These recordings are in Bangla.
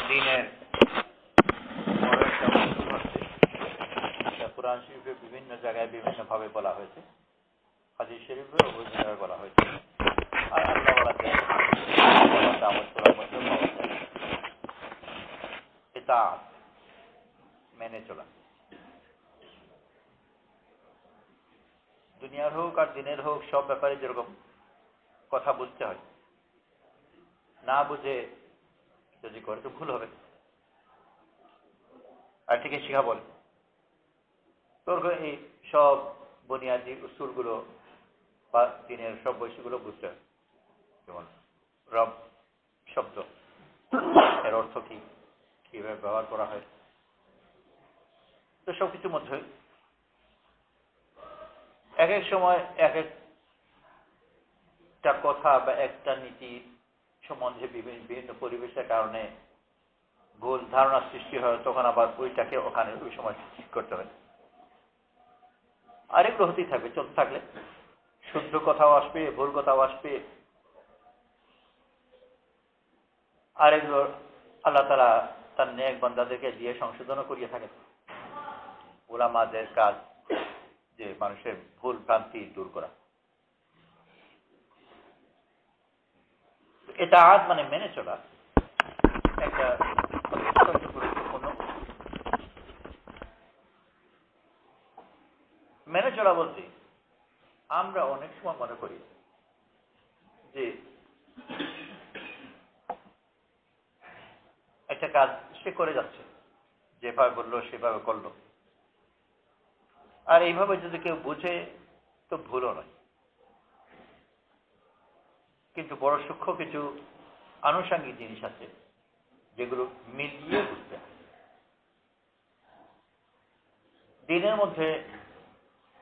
দিনের কুরআন শরীফে বিভিন্ন জায়গায় বিভিন্নভাবে বলা হয়েছে, হাদিস শরীফে ও বিভিন্ন জায়গায় বলা হয়েছে। আর আল্লাহ এটা মেনে চলা, দুনিয়ার হোক আর দিনের হোক সব ব্যাপারে যেরকম কথা বুঝতে হয়, না বুঝে যদি করে তো ভুল হবে। আর ঠিক শিখা বলে তোর এই সব বুনিয়াদী উসুলগুলো বা দিনের সব বৈশিগুলো বুঝতে হয়। যেমন রব শব্দ, এর অর্থ কি, কিভাবে ব্যবহার করা হয়, তো সবকিছুর মধ্যে এক এক সময় এক একটা কথা বা একটা নীতি সম্বন্ধে বিভিন্ন পরিবেশের কারণে ভুল ধারণা সৃষ্টি হয়, তখন আবার ওইটাকে ওখানে ওই সময় ঠিক করতে হয়। আরেকগুলো হতেই থাকবে, চলতে থাকলে শুদ্ধ কথাও আসবে, ভুল কথাও আসবে। আরেকগুলো আল্লাহ তাআলা তার নেক বান্দাদেরকে দিয়ে সংশোধনও করিয়ে থাকেন। উলামাদের কাজ যে মানুষের ভুল ভ্রান্তি দূর করা। এটা আজ মানে মেনে চলা একটা অত্যন্ত গুরুত্বপূর্ণ। মেনে চলা বলতে আমরা অনেক সময় মনে করি যে একটা কাজ সে করে যাচ্ছে, যেভাবে বললো সেভাবে করলো, আর এইভাবে যদি কেউ বুঝে তো ভুলও নয়। কিন্তু বড় সূক্ষ্ম কিছু আনুষঙ্গিক জিনিস আছে যেগুলো মিলিয়ে বুঝতে হয়। দিনের মধ্যে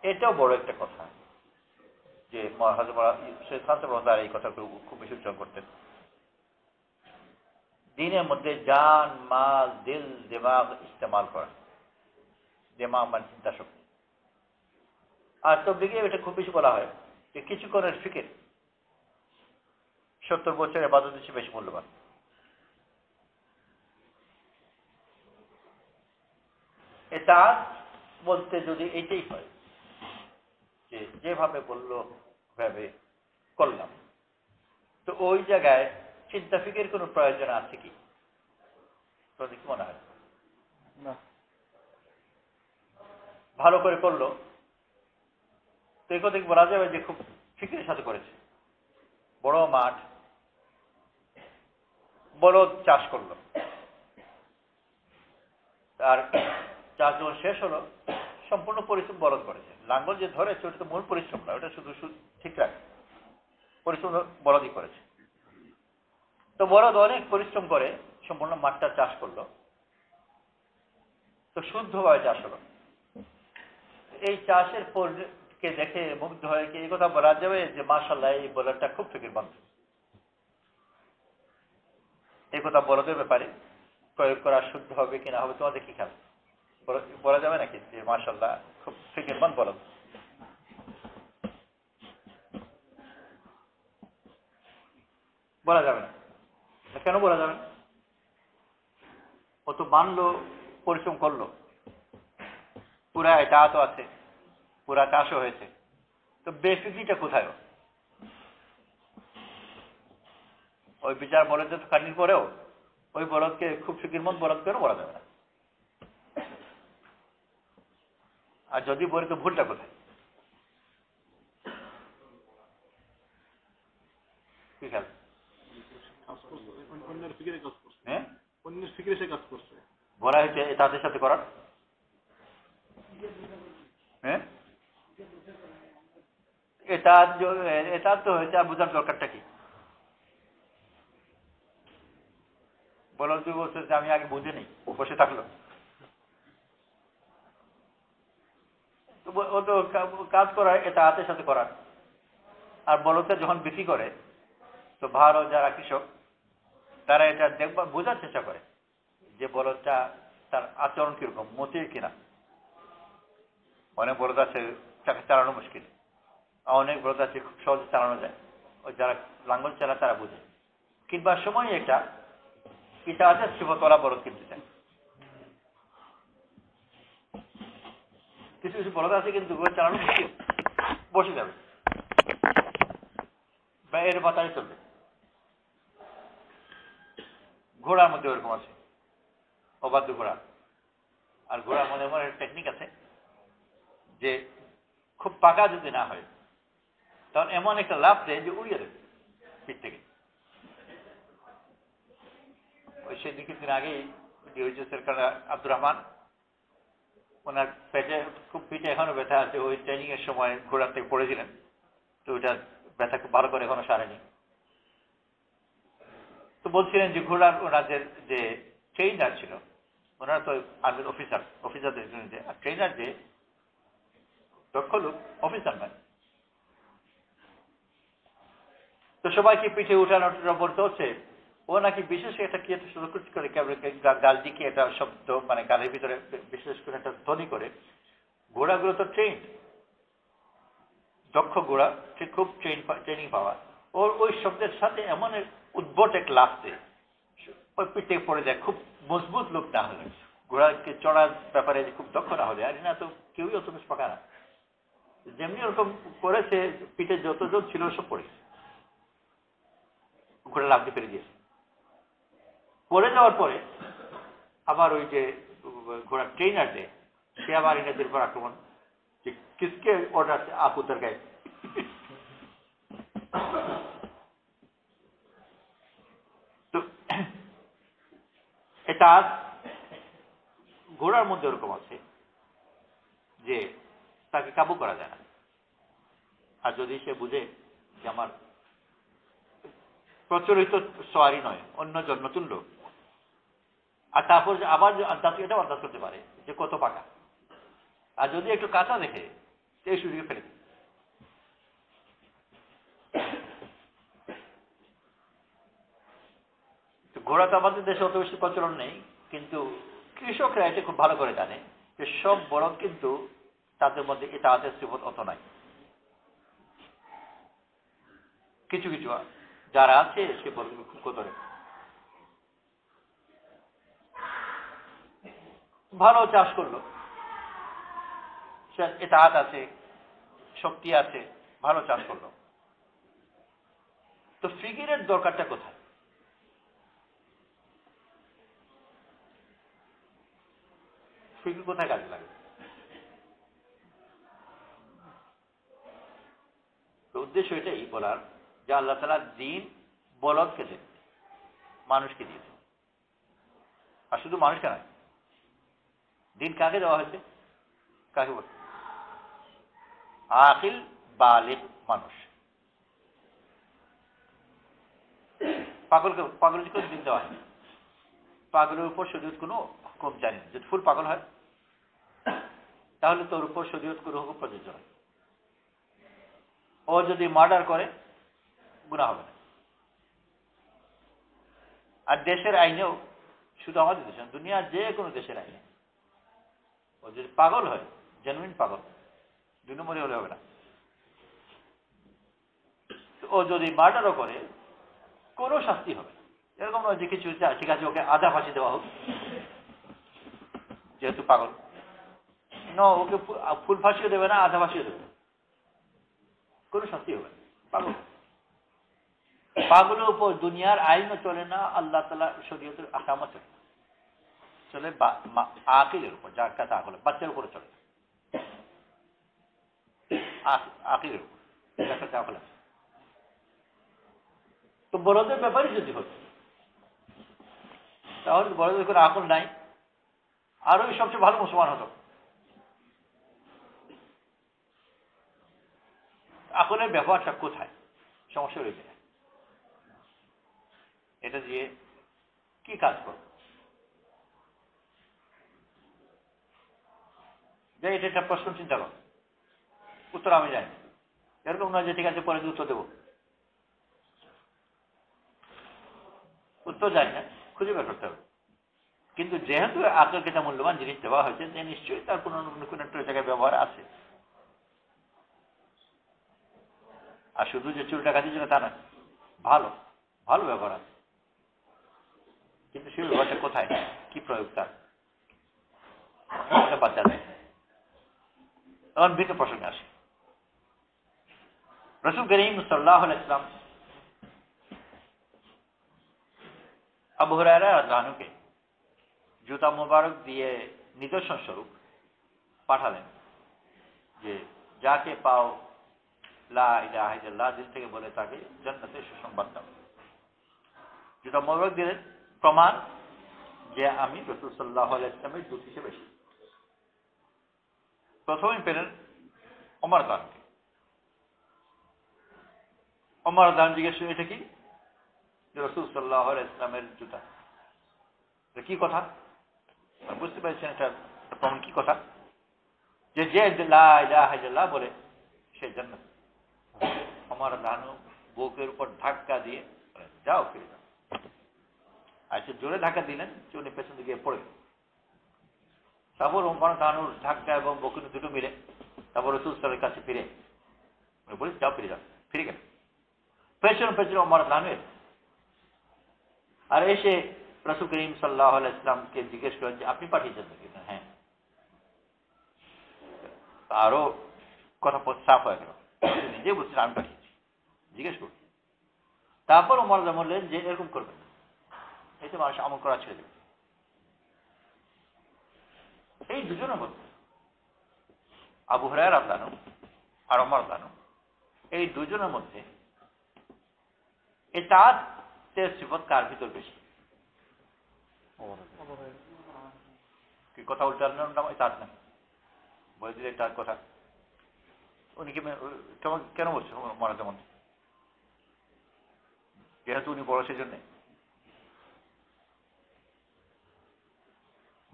এটাও বড় একটা কথা যে এই কথাগুলো খুব বেশি উচ্চারণ করতেন। দিনের মধ্যে জান, মাল, দিল, দিমাগ ইস্তেমাল করা, দিমাগ মানে চিন্তা শক্তি। আর তবলিগে এটা খুব বেশি বলা হয় যে কিছুক্ষণের ফিকির 70 বছরের ইবাদত হিসেবে বেশি মূল্যবান। এটা বলতে যদি এটাই হয় যে যেভাবে বললো ভাবে করলাম, তো ওই জায়গায় চিন্তা ফিকির কোনো প্রয়োজন আছে কি? কি মনে হয়? না। ভালো করে করলো তো এই কথা বলা যাবে যে খুব ফিকিরের সাথে করেছে। বড় মাঠ, বলদ চাষ করলো, আর চাষ যখন শেষ হলো সম্পূর্ণ পরিশ্রম বলদ করেছে। লাঙ্গল যে ধরেছে ওটা তো মূল পরিশ্রম না, ওটা শুধু ঠিক রাখে, পরিশ্রম বলদই করেছে। তো বলদ অনেক পরিশ্রম করে সম্পূর্ণ মাঠটা চাষ করলো, তো শুদ্ধভাবে চাষ হলো। এই চাষের পরকে দেখে মুগ্ধ হয়ে কি এই কথা বলা যাবে যে মাশাআল্লাহ এই বলদটা খুব ফিকিরমন্দ? এই কথা বলদের ব্যাপারে প্রয়োগ করা শুদ্ধ হবে কিনা হবে তোমাদের কি খেয়াল? বলা যাবে নাকি যে মাশাআল্লাহ খুব ফিকিরমন্দ বলদ? বলা যাবে না। কেন বলা যাবে না? ও তো মানলো, পরিশ্রম করলো, পুরা এটা তো আছে, পুরা চাষও হয়েছে, তো বেফিকিটা কোথায়? ওই বিচার বলদের খাটির পরেও ওই বলদকে খুব ফিকিরমন্দ বলদ কেন বলা যাবে না? আর যদি বলি তো ভুলটা কোথায়? কি খেয়াল? বলা হয়েছে তাদের সাথে করার। হ্যাঁ, এটা তো হয়েছে। আর বোঝার দরকারটা কি? বলো তুই বলছিস যে আমি আগে বুঝিনি, বসে থাকলো। ও তো কাজ করার এটা হাতের সাথে করার। আর বলতে যখন বিক্রি করে তো ভালো যারা কৃষক তারা এটা দেখবার বোঝার চেষ্টা করে যে বলদটা তার আচরণ কিরকম, মতির কিনা। অনেক বলদ আছে তাকে চালানো মুশকিল, অনেক ব্রত আছে খুব সহজে চালানো যায়, ওই যারা লাঙ্গল চালা তারা বুঝে। কিনবার সময় একটা এটা আছে শিবতলা বলদ কিনতে চায়। কিছু কিছু বলদ আছে কিন্তু চালানো মুশকিল, বসে যাবে বা এর বাতায় চলবে। ঘোড়ার মধ্যে ওরকম আছে, অবাধ্য ঘোড়া। আর ঘোড়ার মধ্যে এমন একটা টেকনিক আছে যে খুব পাকা যদি না হয় তখন এমন একটা লাফ দেয় যে উড়িয়ে দেবে পিঠ থেকে। ওই সে 2-3 দিন আগেই আব্দুর রহমান, ওনার পেটে খুব পিঠে এখনো ব্যথা আছে, ওই ট্রেনিং এর সময় ঘোড়ার থেকে পড়েছিলেন, তো ওইটা ব্যথা খুব ভালো করে এখনো সারেনি। তো বলছিলেন যে ঘোড়ার ওনাদের যে ট্রেনার ছিল, ওনারা তো আর্মির অফিসারদের জন্য, আর ট্রেনার যে দক্ষ লোক অফিসার নয়। তো সবাইকে পিঠে উঠানো বলতে হচ্ছে, ও নাকি বিশেষ একটা কি একটা শুরু করে গাল দিকে একটা শব্দ, মানে গালের ভিতরে বিশেষ করে একটা ধ্বনি করে। ঘোড়াগুলো তো ট্রেন, দক্ষ ঘোড়া, সে খুব ট্রেনিং পাওয়া, ওর ওই শব্দের সাথে এমন উদ্ভট এক লাফতে ওই পিঠে পড়ে যায়। খুব মজবুত লোক না হলে, ঘোড়াকে চড়ার ব্যাপারে খুব দক্ষ না হলে, আর না তো কেউই অত বেশ পাকা না, যেমনি ওরকম করেছে পিঠে যতজন ছিল সব পড়ে ঘোড়া লাফতে ফেলে দিয়েছে। পড়ে যাওয়ার পরে আবার ওই যে ঘোড়ার ট্রেনার যে, সে আবার ইংরেজদের উপর আক্রমণ, যে কিসকে অর্ডার आप उतर गए। তো এটা ঘোড়ার মধ্যে ওরকম আছে যে তাকে কাবু করা যায় না। আর যদি সে বুঝে যে আমার প্রচলিত সওয়ারি নয়, অন্য নতুন লোক, আর তারপর আবার এটাও আন্দাজ করতে পারে যে কত পাকা, আর যদি একটু কাঁচা দেখে সেই সুযোগে ফেলে দেয়। ঘোড়া তো আমাদের দেশে অত বেশি প্রচলন নেই, কিন্তু কৃষকরা এটা খুব ভালো করে জানে যে সব বলদ কিন্তু তাদের মধ্যে ইতাআতের সিফত অত নাই। কিছু কিছু যারা আছে সে বলবে খুব কদরে, ভালো চাষ করলো, সে ইতাআত আছে, শক্তি আছে, ভালো চাষ করলো। তো ফিকিরের দরকারটা কোথায়? ফিকির কোথায় কাজে লাগে? তো উদ্দেশ্য এটাই বলার যে আল্লাহ তাআলা দ্বীন বলদকে দেন, মানুষকে দিয়েছে। আর শুধু মানুষকে নয়, দ্বীন কাকে দেওয়া হয়েছে? কাকে বল? আকিল বালিগ মানুষ। পাগলকে দ্বীন দেওয়া হয়। পাগলের উপর শরীয়ত কোনো হুকুম জানি না। যদি ফুল পাগল হয় তাহলে তোর উপর শরীয়ত কোনো হুকুম প্রযোজ্য হয়। ও যদি মার্ডার করে গুনাহ হবে না। আর দেশের আইনেও, শুধু আমাদের দেশে না, দুনিয়ার যে কোনো দেশের আইনে ও যদি পাগল হয়, জেনুইন পাগল, 2 নম্বরে হলে হবে না। ও যদি মার্ডারও করে কোনো শাস্তি হবে না। এরকম নয় যে কিছু ঠিক আছে ওকে আধা ফাঁসি দেওয়া হোক যেহেতু পাগল, ওকে ফুল ফাঁসিও দেবে না, আধা ফাঁসিও দেবে না, কোনো শাস্তি হবে না। পাগল, পাগলের উপর দুনিয়ার আইনও চলে না, আল্লাহ তাআলার শরীয়তের আহকামও চলে না। চলে আকিলের উপর, যার কাছে আকল, বাচ্চার উপরে চলে না, আকিলের উপর যার কাছে আকল আছে। তো বড়দের ব্যাপারে যদি হতো তাহলে বড়দের কোনো আকল নাই, আরো সবচেয়ে ভালো মুসলমান হতো। আকলের ব্যবহারটা কোথায়? সমস্যা রয়েছে, এটা দিয়ে কি কাজ করবে? যে এটা একটা প্রশ্ন চিন্তা কর, উত্তর আমি জানি। এরকম নয় যে ঠিক আছে পরে উত্তর দেবো, উত্তর জানি না, খুঁজে বের করতে হবে। কিন্তু যেহেতু আকলকে একটা মূল্যবান জিনিস দেওয়া হয়েছে, যে নিশ্চয়ই তার কোনো একটা জায়গায় ব্যবহার আছে। আর শুধু যে চুরি ডাকাতির জন্য তা না, ভালো ভালো ব্যবহার আছে, কিন্তু সেই ব্যবহারটা কোথায়, কি প্রয়োগ তার, বাচ্চা যায়। তখন ভিন্ন প্রসঙ্গে আসে। রাসূল করিম সাল্লাল্লাহু আলাইহি ওয়াসাল্লাম আবু হুরায়রা রাদিয়াল্লাহু আনহুকে জুতা মোবারক দিয়ে নিদর্শন স্বরূপ পাঠালেন যে যাকে পাও লা ইলাহা ইল্লাল্লাহ দিল থেকে বলে তাকে জান্নাতের সুসংবাদ দাও। জুতা মোবারক দিলেন প্রমাণ যে আমি রাসূল সাল্লাল্লাহু আলাইহি ওয়াসাল্লামের দূত হিসেবে এসেছি। প্রথমে পেলেন ওমর রাদিয়াল্লাহু। ওমর রাদিয়াল্লাহু জিজ্ঞেস করলেন, এটা কি? রাসূল সাল্লাল্লাহু আলাইহি ওয়াসাল্লামের জুতা। কি কথা? বুঝতে পারছেন এটা প্রমাণ কি কথা? যে লা ইলাহা ইল্লাল্লাহ বলে সে জান্নাত। ওমর রাদিয়াল্লাহু বুকের উপর ধাক্কা দিয়ে যাও, ফিরে যাও। আর সে জোরে ধাক্কা দিলেন, উনি পেছন দিকে পড়ে গেলেন। তারপর ওমর রাদিয়াল্লাহুর ধাক্কা এবং বকুনি দুটো মিলে তারপর রাসূল সাল্লাল্লাহু আলাইহি ওয়াসাল্লামের কাছে ফিরে বলে যাও, ফিরে যাও, ফিরে গেল। পেছন পেছন ওমর রাদিয়াল্লাহু আর এসে রাসূল করিম সাল্লাল্লাহু আলাইহি ওয়াসাল্লামকে জিজ্ঞেস করেন যে আপনি পাঠিয়েছেন নাকি? হ্যাঁ। আরো কথা সাফ হয়ে গেল, নিজে বলছেন আমি পাঠিয়েছি, জিজ্ঞেস করুন। তারপর ওমর রাদিয়াল্লাহু বললেন যে এরকম করবেন না, এতে মানুষ আমল করা ছেড়ে দেবে। এই দুজনের মধ্যে আবু হুরায়রা রাদিয়াল্লাহু আনহু আর ওমর রাদিয়াল্লাহু আনহু, এই দুজনের মধ্যে ইতাআতের সিফত কার ভিতর বেশি? কি কথা উল্টানোর নাম ইতাআত না, বলে দিলে তার কথা। উনি কেমন কেন বলছেন ওমর যেমন? যেহেতু উনি বড় সেই জন্যে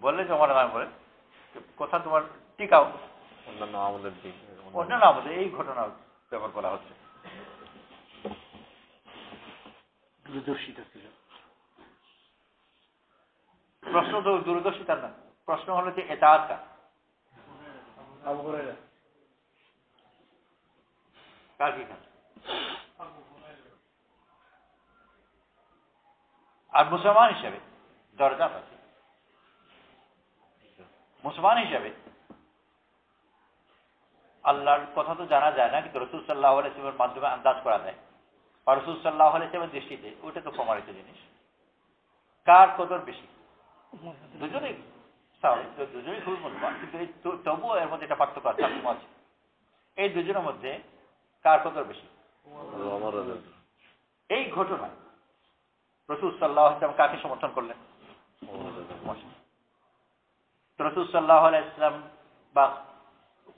বললেন যে ওমর রাদিয়াল্লাহু বলে কথা তোমার টিকাও। অন্যান্য আমলের এই ঘটনা ব্যবহার করা হচ্ছে। দূরদর্শিতা ছিল। প্রশ্ন তো দূরদর্শিতার না, প্রশ্ন হলো যে ইতাআত কার? কার কি কাজ? আর মুসলমান হিসেবে দরজা আছে। মুসলমান হিসেবে আল্লাহর কথা তো জানা যায় না, কিন্তু রাসূল সাল্লাল্লাহু আলাইহি ওয়াসাল্লামের মাধ্যমে আন্দাজ করা যায়। আর রাসূল সাল্লাল্লাহু আলাইহি ওয়াসাল্লামের দৃষ্টিতে ওটা তো প্রমাণিত জিনিস। কার কদর বেশি? দুজনেই স্বাভাবিক, দুজনেই খুব মূল্যবান, কিন্তু তবুও এর মধ্যে একটা পার্থক্য আছে। এই দুজনের মধ্যে কার কদর বেশি? এই ঘটনায় রাসূল সাল্লাল্লাহু আলাইহি ওয়াসাল্লাম কাকে সমর্থন করলেন? রাসূল সাল্লাল্লাহু আলাইহি ওয়াসাল্লাম বা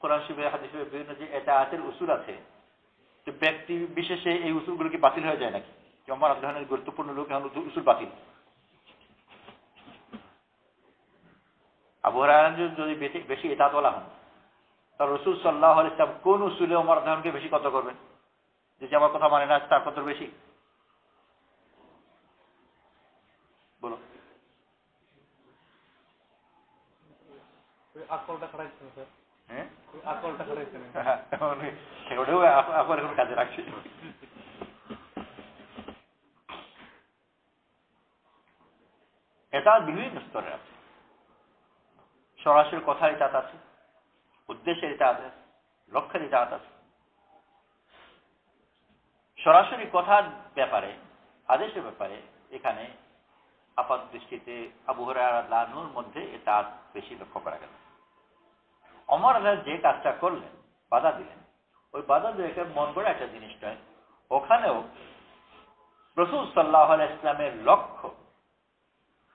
কোরআন শরীফে হাদিস শরীফে বিভিন্ন যে ইতাআতের উসুল আছে, যে ব্যক্তি বিশেষে এই উসুলগুলো কি বাতিল হয়ে যায় নাকি? যে ওমর রাদিয়াল্লাহু আনহু গুরুত্বপূর্ণ লোক, এখন উসুল বাতিল। আবু হুরায়রা যদি বেশি ইতাআতওয়ালা হন, তাহলে রাসূল সাল্লাল্লাহু আলাইহি ওয়াসাল্লাম কোন উসুলে ওমর রাদিয়াল্লাহু আনহুকে বেশি কত করবেন? যে আমার কথা মানে না তার কত বেশি? বলো। আকলটা খারাইছেন স্যার। হ্যাঁ, আকলটা খারাইছেন। ওটাও আকল এখন কাজে রাখছে। এটা বিভিন্ন স্তরে আছে। সরাসরি কথার ইতাআত আছে, উদ্দেশ্যের ইতাআত আছে, লক্ষ্যের ইতাআত আছে। সরাসরি কথার ব্যাপারে, আদেশের ব্যাপারে এখানে আপাত দৃষ্টিতে আবু হুরায়রা রাদিয়াল্লাহু আনহুর মধ্যে ইতাআত বেশি লক্ষ্য করা গেল। ওমর রাদিয়াল্লাহু যে কাজটা করলেন, বাধা দিলেন, ওই বাধা দিয়ে মন গড়া একটা জিনিস নয়। ওখানেও রাসূল সাল্লাল্লাহু আলাইহি ওয়াসাল্লামের লক্ষ্য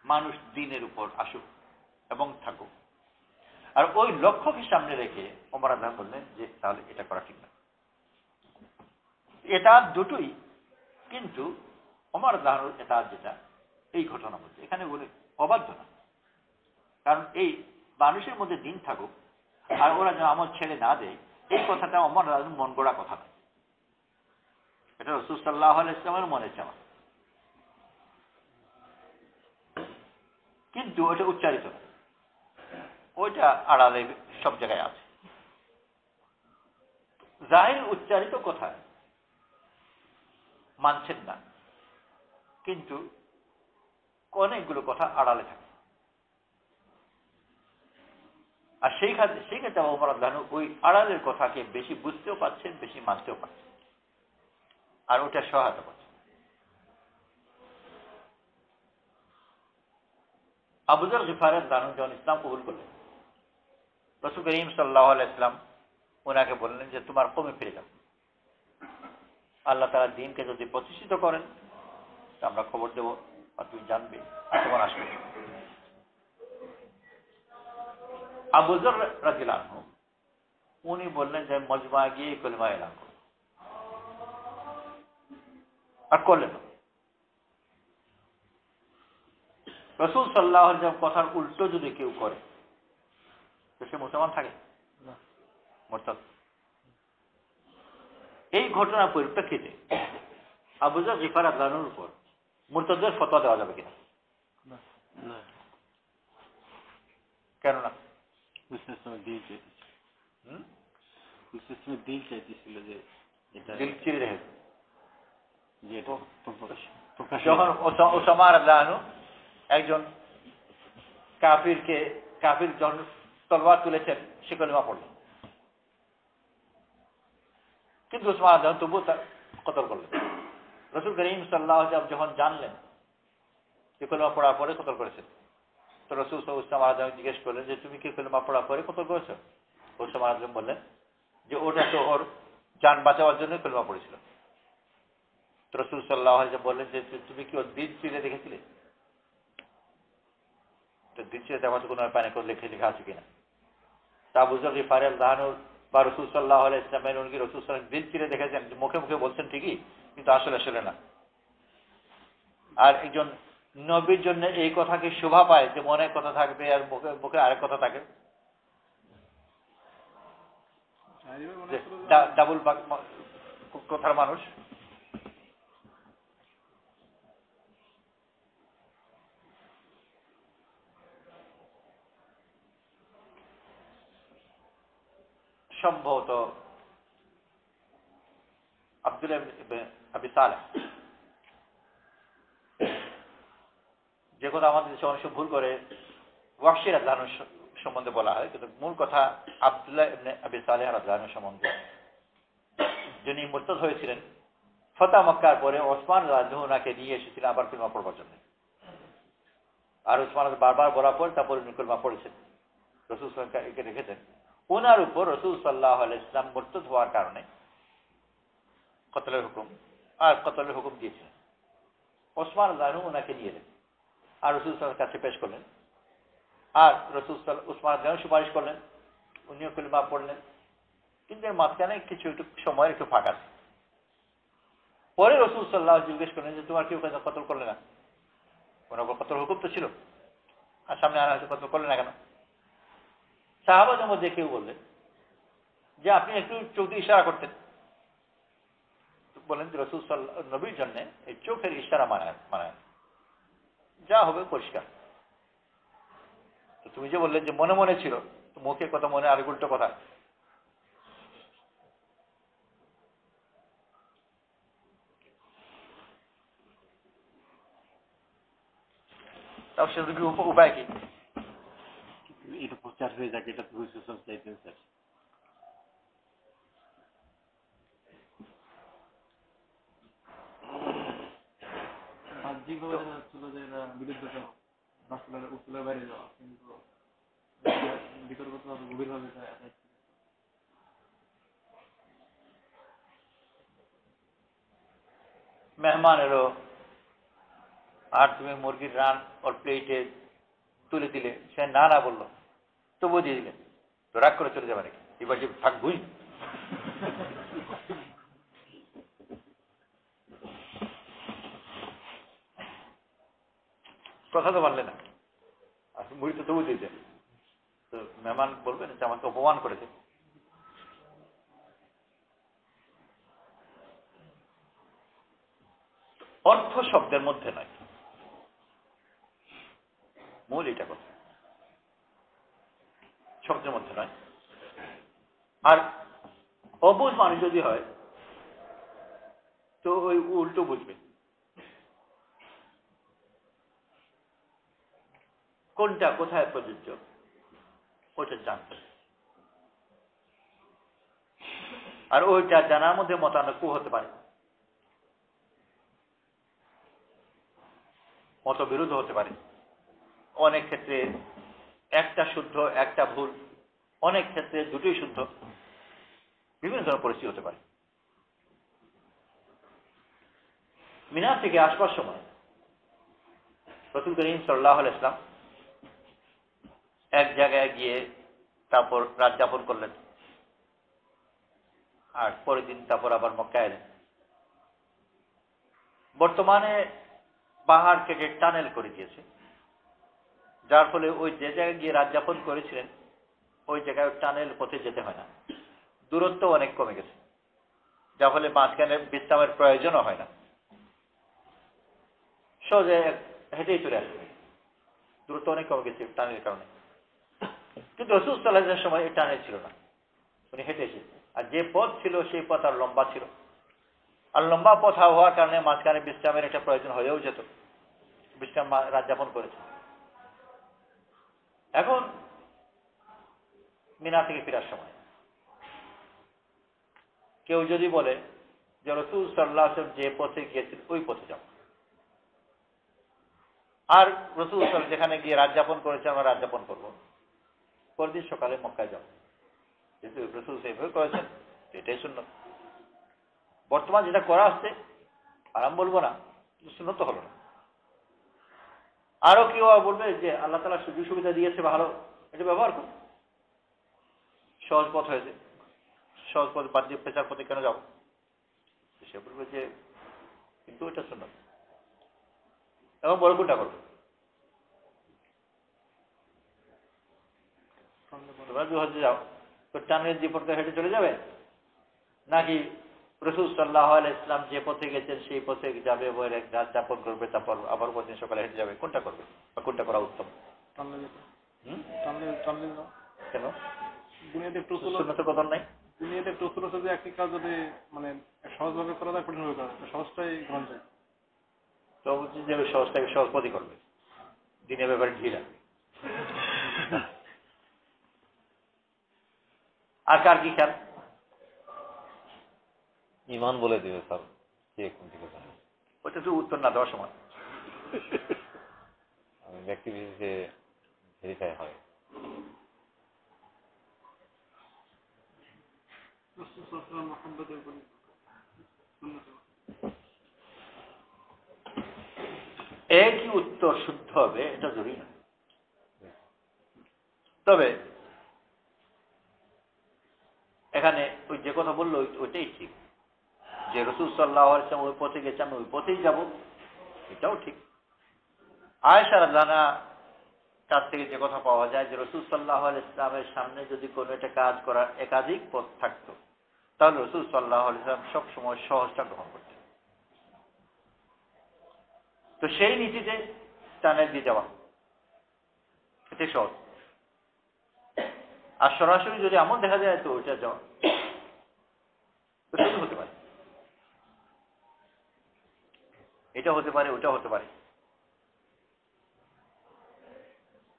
মানুষ দ্বীনের উপর আসুক এবং থাকুক। আর ওই লক্ষ্যকে সামনে রেখে ওমর রাদিয়াল্লাহু বললেন যে তাহলে এটা করা ঠিক না। এটা দুটোই, কিন্তু ওমর রাদিয়াল্লাহু এটা যেটা এই ঘটনা বলছে এখানে বলে অবাধ্য না, কারণ এই মানুষের মধ্যে দিন থাকুক আর ওরা যেন আমল ছেড়ে না দেয়, এই কথাটা ওমর রাদিয়াল্লাহু মন গড়া কথা না, এটা রাসূল সাল্লাল্লাহু আলাইহি ওয়াসাল্লামের মনে চাওয়া, কিন্তু ওটা উচ্চারিত না, ওইটা আড়ালে সব জায়গায় আছে। জাহির উচ্চারিত কথা মানছেন না, কিন্তু অনেকগুলো কথা আড়ালে থাকে। আর সেই ক্ষেত্রে আবু বকর রাদিয়াল্লাহু আনহু ওই আড়ালের কথাকে বেশি বুঝতেও পারছেন, বেশি মানতেও পারছেন, আর ওটা সহায়তা করছে। আবু যর গিফারী রাদিয়াল্লাহু আনহু যখন ইসলাম কবুল করলেন, রাসূল করিম সাল্লাল্লাহু আলাইহি ওয়াসাল্লাম ওনাকে বললেন যে তোমার কওমে ফিরে যাও, আল্লাহ তাআলা দ্বীনকে যদি প্রতিষ্ঠিত করেন আমরা খবর দেব আর তুমি জানবে তোমার আসবে। আবু যর রাদিয়াল্লাহু আনহু উনি বললেন যে মজমা গিয়ে কলিমা এলান করো, আর করলেন। রাসূল সাল্লাল্লাহু আলাইহি ওয়াসাল্লাম কথার উল্টো যদি কেউ করে তো সে মুসলমান থাকে না, মুরতাদ। এই ঘটনার পরিপ্রেক্ষিতে আবু যর গিফারী রাদিয়াল্লাহু আনহুর উপর মুরতাদের ফতোয়া দেওয়া যাবে কিনা? কেন না? দিল চাইতেছিল যে দিল চিরে রেখে যখন যখন ওসামা রাদিয়াল্লাহু আনহু একজন কাফির যখন তলোয়ার তুলেছেন সে কলিমা পড়ল, কিন্তু ওসামা রাদিয়াল্লাহু আনহু তবুও তার কতল করলেন। রাসূল করিম সাল্লাল্লাহু আলাইহি ওয়াসাল্লাম যখন জানলেন যে কলিমা পড়ার পরে কতল করেছেন, তো রাসূল সাল্লাল্লাহু আলাইহি ওয়াসাল্লাম জিজ্ঞেস করলেন যে তুমি কি কলিমা পড়ার পরে কতল করেছো? ওসামা রাদিয়াল্লাহু আনহু বললেন যে ওটা তো ওর জান বাঁচাবার জন্য কলিমা পড়েছিল। তো রাসূল সাল্লাল্লাহু আলাইহি ওয়াসাল্লাম বললেন যে তুমি কি ওর দিল চিরে দেখেছিলে? তো দিল চিরে দেখার কোনো পানি করে লেখা আছে কিনা? তা আবু যর গিফারী রাদিয়াল্লাহু আনহু বা রাসূল সাল্লাল্লাহু আলাইহি ওয়াসাল্লাম উনি রাসূল সাল্লাল্লাহু আলাইহি ওয়াসাল্লাম দিল চিরে দেখেছেন, মুখে মুখে বলছেন ঠিকই, কিন্তু আসলে না। আর একজন নবীর জন্য এই কথাকে শোভা পায় যে মনে কথা থাকবে আর মুখে মুখে আরেক কথা থাকে, ডাবল কথার মানুষ। সম্ভবত আব্দুল্লাহ ইবনে আবি সালেহ, যে কথা আমাদের দেশে অনেক ভুল করে ওয়াহশী রাদিয়াল্লাহু আনহু সম্বন্ধে বলা হয়, কিন্তু মূল কথা আব্দুল্লাহ ইবনে আবি সালেহ রাদিয়াল্লাহু আনহু সম্বন্ধে, যিনি মুরতাদ হয়েছিলেন ফতহ মক্কার পরে ওসমান রাদিয়াল্লাহু আনহু ওনাকে নিয়ে এসেছিলেন আবার কলিমা পড়বার জন্য। আর ওসমান বারবার বলার পর তারপর উনি কলিমা পড়েছেন, রাসূল সাল্লাল্লাহু আলাইহি ওয়াসাল্লাম রেখেছেন। ওনার উপর রাসূল সাল্লাল্লাহু আলাইহি ওয়াসাল্লাম মুরতাদ হওয়ার কারণে কতলের হুকুম দিয়েছিলেন। ওসমান রাদিয়াল্লাহু আনহু ওনাকে নিয়ে এলেন আর রাসূল সাল্লাল্লাহু আলাইহি ওয়াসাল্লামের কাছে পেশ করলেন, আর রাসূল ওসমান রাদিয়াল্লাহু আনহু সুপারিশ করলেন, উনিও কলিমা পড়লেন, কিন্তু এর মাঝখানে কিছু একটু সময়ের একটু ফাঁকা। পরে রাসূল সাল্লাল্লাহু আলাইহি ওয়াসাল্লাম জিজ্ঞেস করলেন যে তোমার কেউ কতল করলে না? ওনার উপর কতল হুকুম তো ছিল, আর সামনে আনা হয়তো কতল করলে না কেন? সাহাবাদের মধ্যে কেউ বললেন যে আপনি একটু চোখ দিয়ে ইশারা করতেন। বলেন যে রাসূল সাল্লাল্লাহু নবীর জন্য এই চোখের ইশারা মানায় যা হবে পরিষ্কার। তো তুমি যে বললে যে মনে মনে ছিল, তো মুখের কথা মনে আর উল্টো কথা। তাও সেদিকে উপায় কি? এটা প্রচার হয়ে যাক, এটা তো সব চাইতেন স্যার। বাহ্যিকভাবে দেখা যাচ্ছিল যে এরা বিরুদ্ধতা উসুলের বাইরে যাওয়া, কিন্তু বিতর্কভাবে গভীরভাবে মেহমান এলো আর তুমি মুরগির রান ওর প্লেটে তুলে দিলে, সে না বললো, তবুও দিয়ে দিলেন, তো রাগ করে চলে যাবে নাকি? এবার যে থাকবই, কথা তো মানলে না, আর মুড়ি তো তবু দিয়ে দেন, তো মেহমান বলবেন যে আমাকে অপমান করেছে। অর্থ শব্দের মধ্যে নয়, মূল এটা কথা, শব্দের মধ্যে নয়। আর অবুঝ মানুষ যদি হয় তো তো ওই উল্টো বুঝবে। কোনটা কোথায় প্রযোজ্য ওইটা জানতে, আর ওইটা জানার মধ্যে মতানৈক্য হতে পারে, মতবিরোধ হতে পারে। অনেক ক্ষেত্রে একটা শুদ্ধ একটা ভুল, অনেক ক্ষেত্রে দুটোই শুদ্ধ, বিভিন্ন ধরনের পরিস্থিতি হতে পারে। মিনা থেকে আসবার সময় রাসূল করিম সাল্লাল্লাহু আলাইহি ওয়াসাল্লাম এক জায়গায় গিয়ে তারপর রাত যাপন করলেন, আর পরের দিন তারপর আবার মক্কায় এলেন। বর্তমানে পাহাড় কেটে টানেল করে দিয়েছে, যার ফলে ওই যে জায়গায় গিয়ে রাত যাপন করেছিলেন ওই জায়গায় টানেল পথে যেতে হয় না, দূরত্ব অনেক কমে গেছে, যার ফলে মাঝখানে বিশ্রামের প্রয়োজনও হয় না, সহজে হেঁটেই চলে আসবে, দূরত্ব অনেক কমে গেছে টানেলের কারণে। কিন্তু রাসূল সাল্লাল্লাহু আলাইহি ওয়াসাল্লামের সময় এই টানেল ছিল না, উনি হেঁটে এসেছেন, আর যে পথ ছিল সেই পথ আর লম্বা ছিল, আর লম্বা পথ হওয়ার কারণে মাঝখানে বিশ্রামের একটা প্রয়োজন হয়েও যেত, বিশ্রাম রাত যাপন করেছে। এখন মিনা থেকে ফেরার সময় কেউ যদি বলে যে রাসূল সাল্লাল্লাহু আলাইহি ওয়াসাল্লাম যে পথে গিয়েছিল ওই পথে যাও, আর রাসূল সাল্লাল্লাহু আলাইহি ওয়াসাল্লাম যেখানে গিয়ে রাত যাপন করেছে আমরা রাত যাপন করবো, পরের দিন সকালে মক্কায় যাও, যেহেতু রাসূল সেইভাবে করেছেন এটাই সুন্নাত। বর্তমান যেটা করা হচ্ছে আরাম বলবো না, সুন্নাত তো হলো না। আরো কেউ বলবে যে আল্লাহ তাআলা সুযোগ সুবিধা দিয়েছে ভালো, এটা ব্যবহার করো, সহজ পথ হয়েছে, সহজ পথ বাদ দিয়ে পেছার পথে কেন যাবো? সে বলবে যে কিন্তু এটা সুন্নাত, এবং বড় কোনটা করবে? তোমরা যদি হজে যাও তো টানের যে পথে হেঁটে চলে যাবে, নাকি রাসূল সাল্লাল্লাহু আলাইহি ওয়াসাল্লাম যে পথে গেছেন সেই পথে যাবে, রাত যাপন করবে, তারপর আবার পরদিন সকালে হেঁটে যাবে, কোনটা করবে বা কোনটা করা উত্তম? কেন? দুনিয়াতে সুন্নাতের কদর নাই? দুনিয়াতে প্রচুর আছে যে একটি কাজ যদি মানে সহজভাবে করা যায় কঠিনভাবে করা যায়, সহজটাই গ্রহণ যায়। তো বলছি যে সহজটাকে সহজ পথই করবে, দিনের ব্যাপারে ঢিলা। আর কার কি খেয়াল? ইমান বলে দিবে স্যার, কে কোন দিকে জানে, ওইটা তো উত্তর না দেওয়ার সময় ব্যক্তি বিশেষে ভেরিফাই হয়। একই উত্তর শুদ্ধ হবে এটা জরুরি না, তবে এখানে ওই যে কথা বললো ওইটাই ঠিক, যে রাসূল সাল্লাল্লাহু আলাইহি ওয়াসাল্লাম ওই পথে গেছে আমি ওই পথেই যাব, এটাও ঠিক। আয়েশা রাদিয়াল্লাহু আনহা কাছ থেকে যে কথা পাওয়া যায় যে রাসূল সাল্লাল্লাহু আলাইহি ওয়াসাল্লামের সামনে যদি কোনো একটা কাজ করার একাধিক পথ থাকতো তাহলে রাসূল সাল্লাল্লাহু আলাইহি ওয়াসাল্লাম সবসময় সহজটা গ্রহণ করতেন। তো সেই নীতিতে টানেল দিয়ে যাওয়া এটাই সহজ, আর সরাসরি যদি এমন দেখা যায় তো ওইটা যাওয়া তো সেটা হতে পারে, এটা হতে পারে ওটা হতে পারে।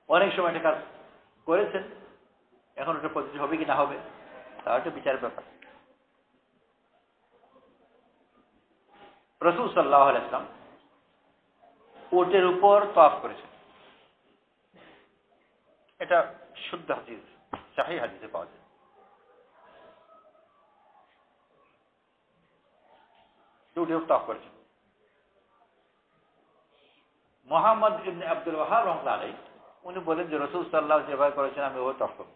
অনেক সময় একটা কাজ করেছেন, এখন ওটা পদ্ধতি হবে কি না হবে তা একটা বিচারের ব্যাপার। রাসূল সাল্লাল্লাহু আলাইহি ওয়াসাল্লাম উটের উপর তাওয়াফ করেছেন, এটা শুদ্ধ হাদিস, সহিহ হাদিসে পাওয়া যায়। উটের উপর তাওয়াফ করেছেন। মুহাম্মদ ইবনে আব্দুল ওয়াহাব রাহমাতুল্লাহ আলাইহি উনি বলেন যে রাসূল সাল্লাল্লাহু আলাইহি ওয়াসাল্লাম যেভাবে করেছেন আমি ওই তাওয়াফ করব।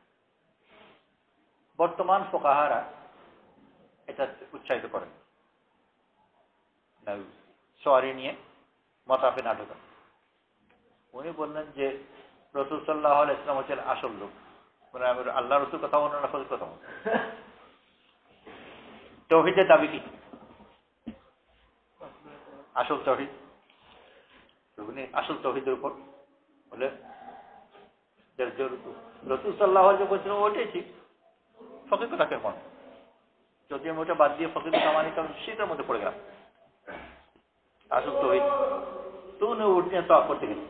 বর্তমান ফুকাহারা এটা উৎসাহিত করেন সওয়ারি নিয়ে মতাফে না ঢোকা। উনি বললেন যে রাসূল সাল্লাল্লাহু আলাইহি ওয়াসাল্লাম হচ্ছেন আসল লোক, মানে আমি আল্লাহ রাসূল কথা বলেন না ফজল কথা বলেন। তাওহীদের দাবি কি? আসল তাওহীদ, উনি আসল তাওহীদের উপর বলে রাসূল সাল্লাল্লাহু আলাইহি ওয়াসাল্লাম বলছেন ওইটাই ঠিক, ফকির কথা কেমন, যদি আমি ওটা বাদ দিয়ে ফকির কথা মানি তাহলে সেটার মধ্যে পড়ে গেলাম। আসল তৌহিদ। তো উনি উট নিয়ে তওয়াফ করতে গেছে,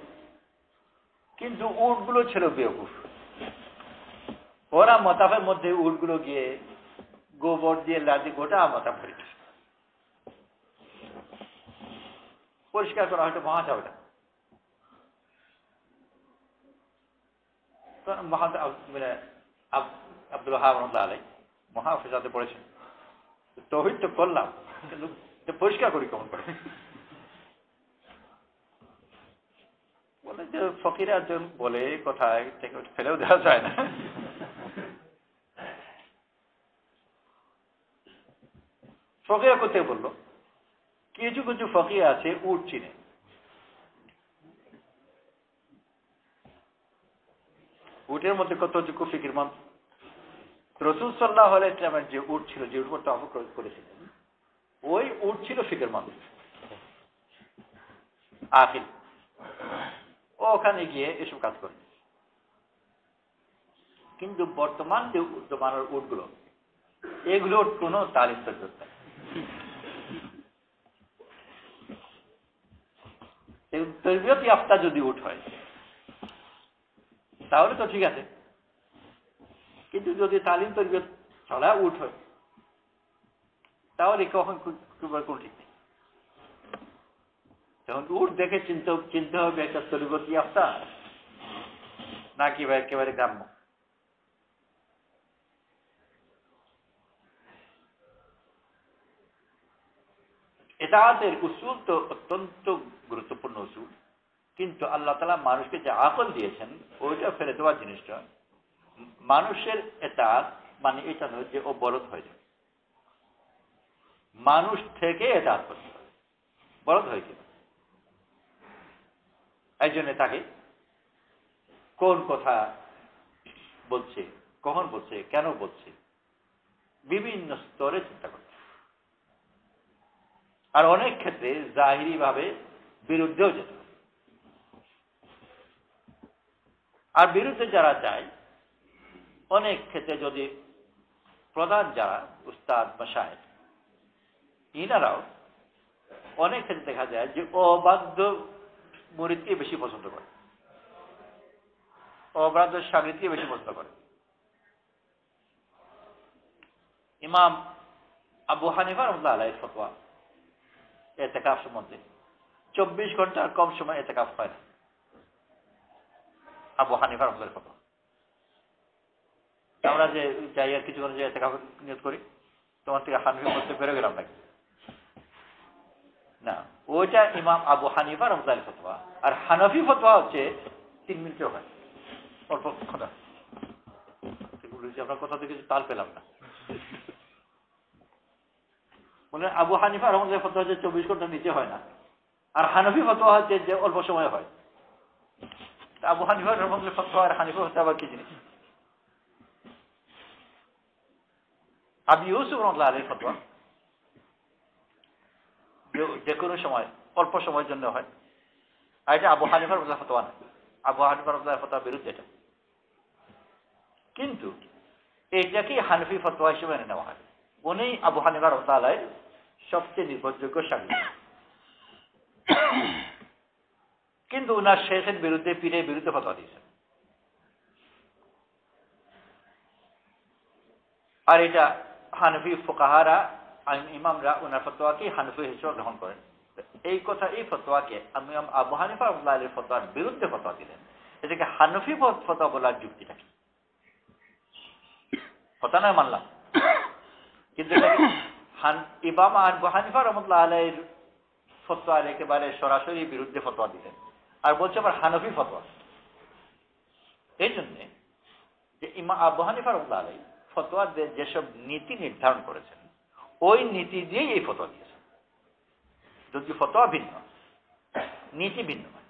কিন্তু উটগুলো ছিল বেওকুফ। ওরা মতাফের মধ্যে উটগুলো গিয়ে গোবর দিয়ে লাদি গোটা মাথা ভরে পরিষ্কার করা হয়তো মহা যাবে না। আব্দুল ওয়াহাব রাহমাতুল্লাহ আলাইহি মুহাফিজাতে পড়েছেন, তৌহিদ তো করলাম, কিন্তু পরিষ্কার করি কেমন করে? বলে যে ফকির একজন বলে কোথায় থেকে ফেলেও দেওয়া যায় না। ফকিরা করতে বললো, কিছু কিছু ফকির আছে উট চিনে। উটের মধ্যে কতটুকু ফিকিরমান। রাসূল সাল্লাল্লাহু আলাইহি ওয়াসাল্লামের যে উট ছিল, যে উট তওয়াফ করেছিলেন, ওই উট ছিল ফিকিরমান আকিল। ওখানে গিয়ে এসব কাজ করে। কিন্তু বর্তমান যে জমানার উটগুলো, এগুলোর কোনো তালিম তরবিয়ত নেই। তরবিয়ত ইয়াফতা যদি উট হয় তাহলে তো ঠিক আছে, কিন্তু যদি তালিম তরবিয়ত ছাড়া উট হয় তাহলে কখন কোন ঠিক নেই। তখন উট দেখে চিনতে হবে একটা তরবিয়ত ইয়াফতা নাকি বা একেবারে গ্রাম্য। ইতাআতের উসুল তো অত্যন্ত গুরুত্বপূর্ণ উসুল, কিন্তু আল্লাহ তাআলা মানুষকে যে আকল দিয়েছেন ওইটা ফেলে দেওয়ার জিনিসটা। মানুষের ইতাআত মানে এটা নয় যে ও বলদ হয়ে যাবে, মানুষ থেকে ইতাআত করতে হবে। বলদ হয়ে গেল, এই জন্য তাকে কোন কথা বলছে, কখন বলছে, কেন বলছে, বিভিন্ন স্তরে চিন্তা করতে। আর অনেক ক্ষেত্রে জাহিরি ভাবে বিরুদ্ধেও যেত। আর বিরুদ্ধে যারা যায়, অনেক ক্ষেত্রে যদি প্রধান যারা উস্তাদ মাশায়েখ, ইনারাও অনেক ক্ষেত্রে দেখা যায় যে অবাধ্য মুরিদকে বেশি পছন্দ করে, অবাধ্য শাগিরকে বেশি পছন্দ করে। ইমাম আবু হানিফা রাহমাতুল্লাহ আলাইহির ফতোয়া ইতিকাফ সম্বন্ধে 24 ঘন্টার কম সময় ইতিকাফ হয় না। আবু হানিফা রাহমাতুল্লাহ ফতোয়া। আমরা যে যাই আর কিছুক্ষণ যে ইতিকাফ নিয়ত করি, তোমার থেকে হানফি মতলব বেরো গেলাম নাকি? না, ওইটা ইমাম আবু হানিফা রাহমাতুল্লাহ ফতোয়া। আর হানাফি ফতোয়া হচ্ছে 3 মিনিটেও হয়, অল্প কথা। আপনার কথা থেকে কিছু তাল পেলাম না। বলে আবু হানিফা রাহমাতুল্লাহ ফতোয়া হচ্ছে 24 ঘন্টার নিচে হয় না, আর হানাফি ফতোয়া হচ্ছে যে অল্প সময় হয়। আবু হানিফা রাহমাতুল্লাহ ফতোয়া আর হানিফা ফতোয়া আবার কি জিনিস? আবু ইউসুফ রাহমাতুল্লাহ আলাইহির ফতোয়া যে কোনো সময় অল্প সময়ের জন্য হয়, আর এটা আবু হানিফা রাহমাতুল্লাহ ফতোয়া না। আবু হানিফা রাহমাতুল্লাহ ফতোয়ার বিরুদ্ধে এটা, কিন্তু এইটাকে হানফি ফতোয়া হিসেবে মেনে নেওয়া হয়। উনি আবু হানিফা রাহমাতুল্লাহ আলাইহির সবচেয়ে নির্ভরযোগ্য শাগির্দ, কিন্তু উনার শেখের বিরুদ্ধে, পীরের বিরুদ্ধে ফতোয়া দিয়েছেন। আর এটা হানফি ফুকাহারা, ইমামরা উনার ফতোয়াকে হানফি হিসেবে গ্রহণ করেন। এই কথা, এই ফতোয়াকে ইমাম আবু হানিফা রাহমাতুল্লাহ আলাইহির ফতোয়ার বিরুদ্ধে ফতোয়া দিলেন, এটাকে হানফি ফতোয়া বলার যুক্তিটা কি? কথা নয় মানলাম, কিন্তু ইমাম আবু হানিফা রাহমাতুল্লাহ আলাইহির ফতোয়ার একেবারে সরাসরি বিরুদ্ধে ফতোয়া দিলেন, আর বলছে আবার হানফি ফতোয়া। এই জন্যে যে ইমাম আবু হানিফা রাহমাতুল্লাহ আলাইহি ফতোয়া যেসব নীতি নির্ধারণ করেছেন, ওই নীতি দিয়েই এই ফতোয়া দিয়েছেন। যদি ফতোয়া ভিন্ন, নীতি ভিন্ন হয়,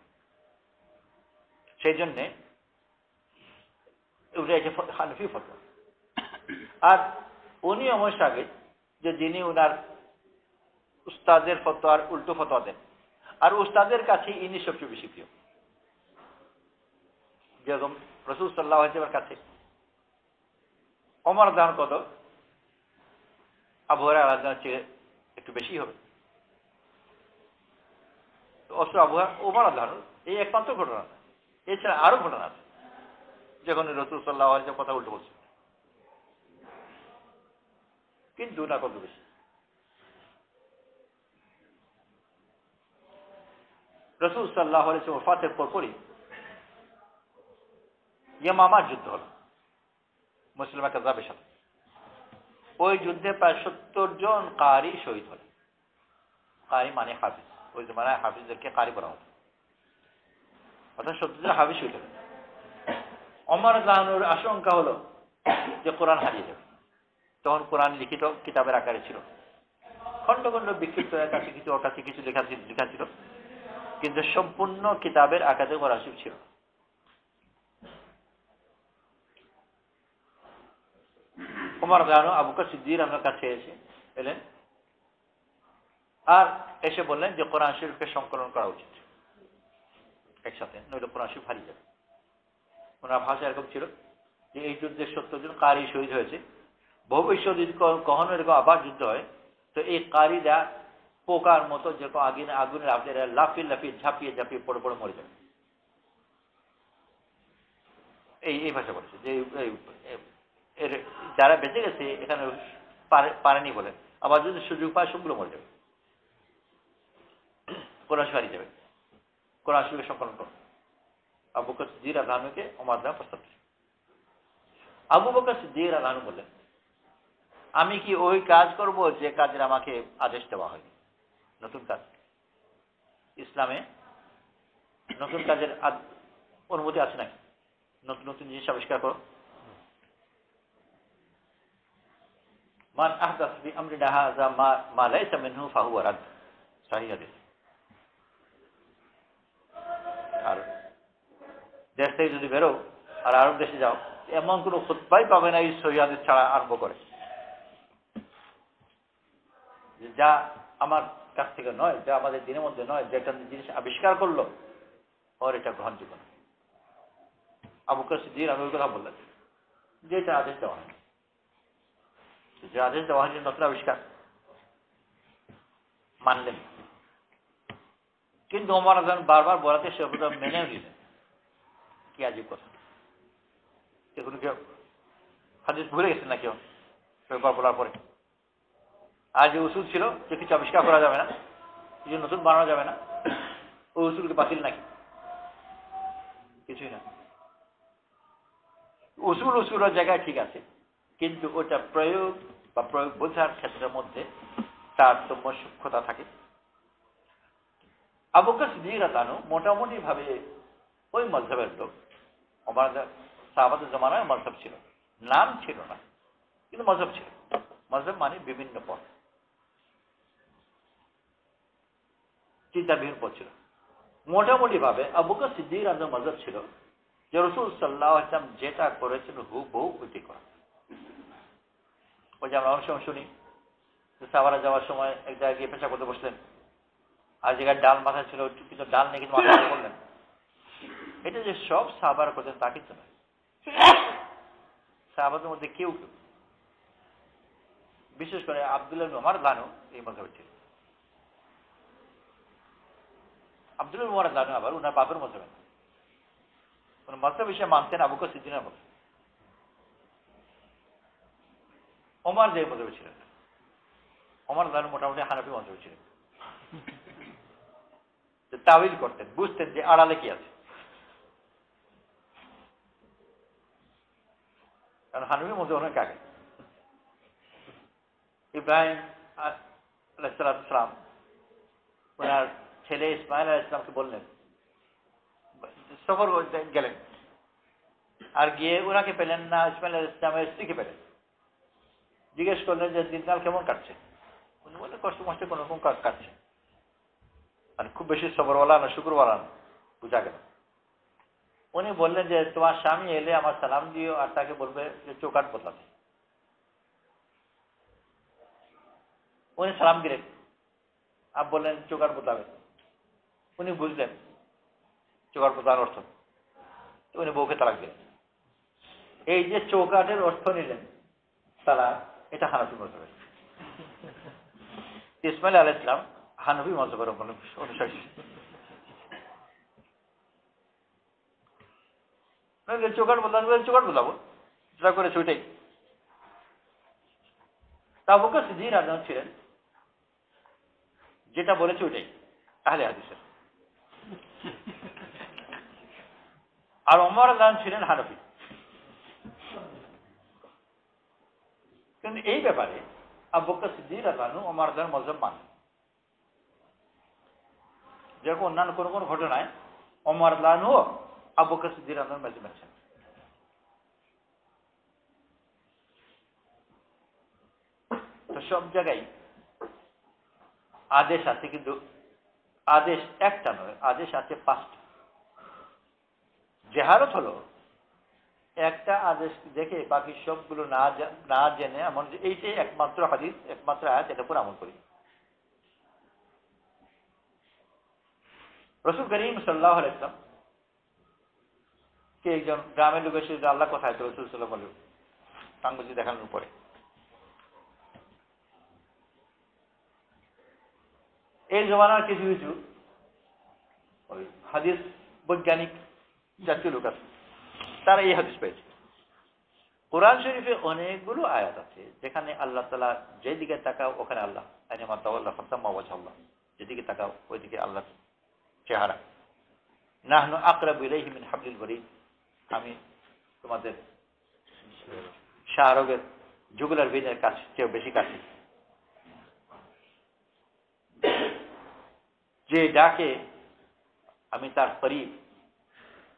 সেই জন্যে হানফি ফতোয়া। আর উনি আমার সাথে যে যিনি উনার উস্তাদের ফতোয়ার উল্টো ফতোয়া দেন, আর উস্তাদের কাছে ইনি সবচেয়ে বেশি প্রিয়। যেরকম রাসূল সাল্লাল্লাহু আলাইহি ওয়াসাল্লামের কাছে ওমর দান কত, আবু হুরায়রা চেয়ে একটু বেশি হবে। অস্ত্র আবহাওয়া ওমর আল্লাহর এই একমাত্র ঘটনা না, এছাড়া আরো ঘটনা আছে যখন রসুল সাল্লাহ আলাইহি কথা উল্টো বলছে, কিন্তু না কত বেশি। রসুল সাল্লাহ আলাইহি ওয়াফাতের পরপরই ইয়ামামার যুদ্ধ হল মুসলিমা কাযাবের সাথে। ওই যুদ্ধে প্রায় 70 জন কারি শহীদ হলেন। কারি মানে হাফিজ, ওই জমানায় হাফিজদেরকে কারি করা হতো, অর্থাৎ 70 জন হাফিজ শহীদ হলেন। ওমর রাদিয়াল্লাহু আনহুর আশঙ্কা হলো যে কোরআন হারিয়ে যাবে। তখন কোরআন লিখিত কিতাবের আকারে ছিল, খণ্ড খণ্ড বিক্ষিপ্ত, কাছে কিছু অকাছে কিছু লেখা ছিল, কিন্তু সম্পূর্ণ কিতাবের আকারে কোরআন শরীফ ছিল। ওমর রাদিয়াল্লাহু আনহু আবু বকর সিদ্দিক রাদিয়াল্লাহু কাছে এলেন আর এসে বললেন যে কোরআন শরীফকে সংকলন করা উচিত একসাথে, নইলে কোরআন শরীফ হারিয়ে যাবে। ওনার ভাষা এরকম ছিল যে এই যুদ্ধে 70 জন কারি শহীদ হয়েছে, ভবিষ্যৎ যদি কখনো এরকম আবার যুদ্ধ হয় তো এই কারিরা পোকার মতো যেরকম আগুনের আপনারা লাফিয়ে লাফিয়ে ঝাঁপিয়ে ঝাঁপিয়ে পড়ে পড়ে মরে যাবে। এই ভাষা বলেছে যে যারা বেঁচে গেছে এখানে পারেনি বলে, আবার যদি সুযোগ পায় সবগুলো মরে যাবে, কোরআন শরীফ হারিয়ে যাবে। কোরআন শরীফের সংকলন করো। আবু বকর সিদ্দিক রাদিয়াল্লাহু আনহুকে ওমর রাদিয়াল্লাহু প্রস্তাব দিলেন। আবু বকর সিদ্দিক রাদিয়াল্লাহু আনহু বললেন, আমি কি ওই কাজ করব যে কাজের আমাকে আদেশ দেওয়া হয়নি? নতুন কাজ, ইসলামে নতুন কাজের অনুমতি আছে নাকি? নতুন নতুন জিনিস আবিষ্কার করো। মান আহদাস ফি আমরিনা হাযা মা লাইসা মিনহু ফাহুয়া রাদ, সহিহ হাদিস। আর দেশ থেকে যদি বেরো আর আরব দেশে যাও, এমন কোনো খুতবাই পাবে না এই সহিহ হাদিস ছাড়া আরম্ভ করে, যা আমার কাছ থেকে নয়, যা আমাদের দিনের মধ্যে নয়, যে একটা জিনিস আবিষ্কার করলো ওর এটা গ্রহণযোগ্য না। আবু বকর সিদ্দিক রাদিয়াল্লাহু আনহু কথা বললেন যে এটা আদেশ দেওয়া হয়, যে আদেশ দেওয়া হয়েছে নতুন আবিষ্কার মানলেন। কিন্তু ওমর রাদিয়াল্লাহু আনহু বারবার বলাতে সে মেনেও নিলেন। কি আজীব কথা, এগুলো কেউ হাদিস ভুলে গেছেন না কেউ বলার পরে? আর যে উসুল ছিল যে কিছু আবিষ্কার করা যাবে না, কিছু নতুন বানানো যাবে না, ওই উসুলকে বাতিল নাকি? কিছুই না। উসুলের জায়গায় ঠিক আছে, কিন্তু ওটা প্রয়োগ বা প্রয়োগ বোঝার ক্ষেত্রের মধ্যে তারতম্য সূক্ষ্মতা থাকে। আবু বকর সিদ্দিক রাদিয়াল্লাহু আনহু মোটামুটি ভাবে ওই মাযহাবের লোক। ওমর সাহাবাদের জমানায় মাযহাব ছিল, নাম ছিল না, কিন্তু মাযহাব ছিল। মাযহাব মানে বিভিন্ন পথ, চিন্তার বিভিন্ন পথ ছিল। মোটামুটি ভাবে আবু বকর সিদ্দিক রাদিয়াল্লাহু আনহু মাযহাব ছিল যে রাসূল সাল্লাল্লাহু আলাইহি ওয়াসাল্লাম যেটা করেছেন হুবহু ওইটাই করা। ওই যে আমরা অনেক সময় শুনি যে সাহাবারা যাওয়ার সময় এক জায়গায় গিয়ে পেশা করতে বসলেন, আর জায়গায় ডাল মাথায় ছিল, কিন্তু ডাল নেই, কিন্তু মাথায় করলেন। এটা যে সব সাহাবারা করতেন তা কিন্তু নয়। সাহাবাদের মধ্যে কেউ কেউ, বিশেষ করে আব্দুল্লাহ ইবনে ওমর রাদিয়াল্লাহু আনহু এই মাযহাবে ছিল। আব্দুল্লাহ ইবনে ওমর রাদিয়াল্লাহু আনহু আবার ওনার বাপের মাযহাবে, ওনার মাযহাব হিসেবে মানতেন আবু বকর সিদ্দিকের মতো। ওমর যে মাযহাবে ছিলেন, ওমর রাদিয়াল্লাহু আনহু মোটামুটি হানাফি মাযহাবে ছিলেন। তাওয়িল করতেন, বুঝতেন যে আড়ালে কি আছে। কারণ হানাফির মধ্যে অনেক আগে ইব্রাহিম আলাইহিস সালাম ওনার ছেলে ইসমাইল আলাইহিস সালামকে বললেন, সফর গেলেন, আর গিয়ে ওনাকে পেলেন না, ইসমাইল আলাইহিস সালামের স্ত্রীকে পেলেন। জিজ্ঞেস করলেন যে দিনকাল কেমন কাটছে? উনি বললেন কষ্ট মষ্টে কোন রকম কাটছে, মানে খুব বেশি সবরওয়ালা না শুক্রওয়ালা না, বুঝা গেল। উনি বললেন যে তোমার স্বামী এলে আমার সালাম দিও আর তাকে বলবে যে চৌকাট বদলাতে। উনি সালাম দিলেন আর বললেন চৌকাট বদলাবে। উনি বুঝলেন চৌকাট বদলানোর অর্থ, উনি বউকে তালাক দিলেন। এই যে চৌকাটের অর্থ নিলেন তালাক, এটা হানাফি মাযহাবের। ইসমাইল আলাইহিস সালাম হানাফি মাযহাবের অনুসারী। চৌকাট বললাম, চৌকাট বলাবো, যেটা করেছে ওইটাই। তা আবু বকর সিদ্দিক রাদিয়াল্লাহু আনহু ছিলেন যেটা বলেছে ওইটাই আহলে হাদিসের, আর ওমর রাদিয়াল্লাহু আনহু ছিলেন হানাফি। কিন্তু এই ব্যাপারে আবু বকর সিদ্দিক রাদিয়াল্লাহু আনহু ওমর রাদিয়াল্লাহু আনহুর মযহাব মানেন। যেরকম অন্যান্য কোন কোন ঘটনায় ওমর রাদিয়াল্লাহু আনহু আবু বকর সিদ্দিক রাদিয়াল্লাহু আনহুর মযহাব মানছেন। তো সব জায়গায় আদেশ আছে, কিন্তু আদেশ একটা নয়, আদেশ আছে 5টা। জেহারত হলো একটা আদেশ দেখে বাকি সবগুলো না জেনে এমন যে এইটাই একমাত্র হাদিস, একমাত্র আয়াত, এটার উপর আমল করি। রাসূল করিম সাল্লাল্লাহু আলাইহি ওয়াসাল্লাম কে একজন গ্রামের লোক এসে আল্লাহ কোথায়, তো রাসূল সাল্লাল্লাহু আলাইহি ওয়াসাল্লাম আঙ্গুল দেখানোর পরে এই জমানার কিছু কিছু ওই হাদিস বৈজ্ঞানিক জাতীয় লোক আছে, তারা এই হাদিস পেয়েছে। কোরআন শরীফে অনেকগুলো আয়াত আছে যেখানে আল্লাহ তাআলা যেদিকে তাকাও ওখানে আল্লাহ, আইনামা তাওয়াল্লা ফাসাম্মা ওয়াজহাল্লাহ, যেদিকে তাকাও ওইদিকে আল্লাহ চেহারা। নাহনু আকরাবু ইলাইহি মিন হাবলিল ওয়ারিদ, আমি তোমাদের শাহরগের জুগুলার ভেনের কাছে চেয়ে বেশি কাছে। যে ডাকে আমি তার করিব,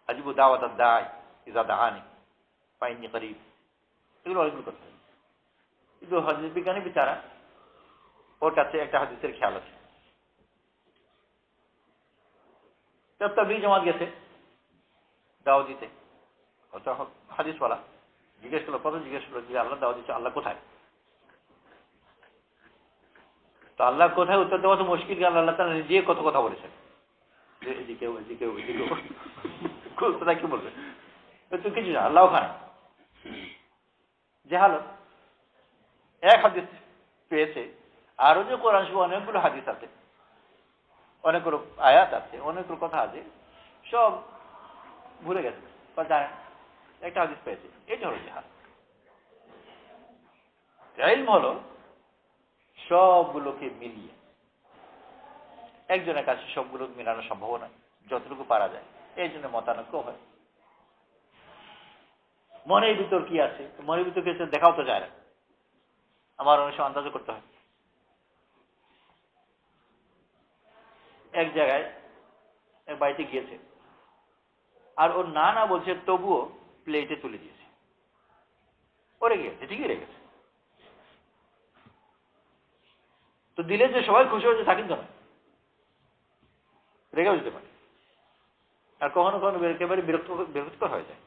আজিবু দাওয়াত দাই ইজা দাআনি ফাইন্নী করিব, এগুলো অনেকগুলো করতে হবে। কিন্তু হাদিস বিজ্ঞানী বিচারা ওর কাছে একটা হাদিসের খেয়াল আছে। তাবলীগ জামাত গেছে দাওয়াত দিতে, হাদিসওয়ালা জিজ্ঞেস করলো, প্রথম জিজ্ঞেস করলো যে আল্লাহ দাওয়াত দিচ্ছে, আল্লাহ কোথায়? তো আল্লাহ কোথায় উত্তর দেওয়া তো মুশকিল, আল্লাহ তাআলা নিজে কত কথা বলেছেন, যে এদিকেও এদিকেও এদিকেও, কোথায় কি বলবে? তো কিছু না, আল্লাহ ওখানে। জাহালত এক হাদিস পেয়েছে, আরো যে কোরআন শরীফে অনেকগুলো হাদিস আছে, অনেকগুলো আয়াত আছে, অনেকগুলো কথা আছে, সব ভুলে গেছে বা জানেন, একটা হাদিস পেয়েছে। এটা হলো জাহালত। ইলম হলো সবগুলোকে মিলিয়ে, একজনের কাছে সবগুলো মিলানো সম্ভব নয়, যতটুকু পারা যায়। এই জন্য মতানৈক্য হয়। মনের ভিতর কি আছে, মনের ভিতর কি আছে দেখাও তো যায় না, আমার অনেক সময় আন্দাজ করতে হয়। এক জায়গায় এক বাড়িতে গিয়েছে, আর ওর না বলছে, তবুও প্লেটে তুলে দিয়েছে, ও রেগে গেছে, ঠিকই রেগেছে। তো দিলে যে সবাই খুশি হয়েছে তা কিন্তু নয়, রেগেও যেতে পারে, আর কখনো কখনো একেবারে বিরক্তিকর হয়ে যায়।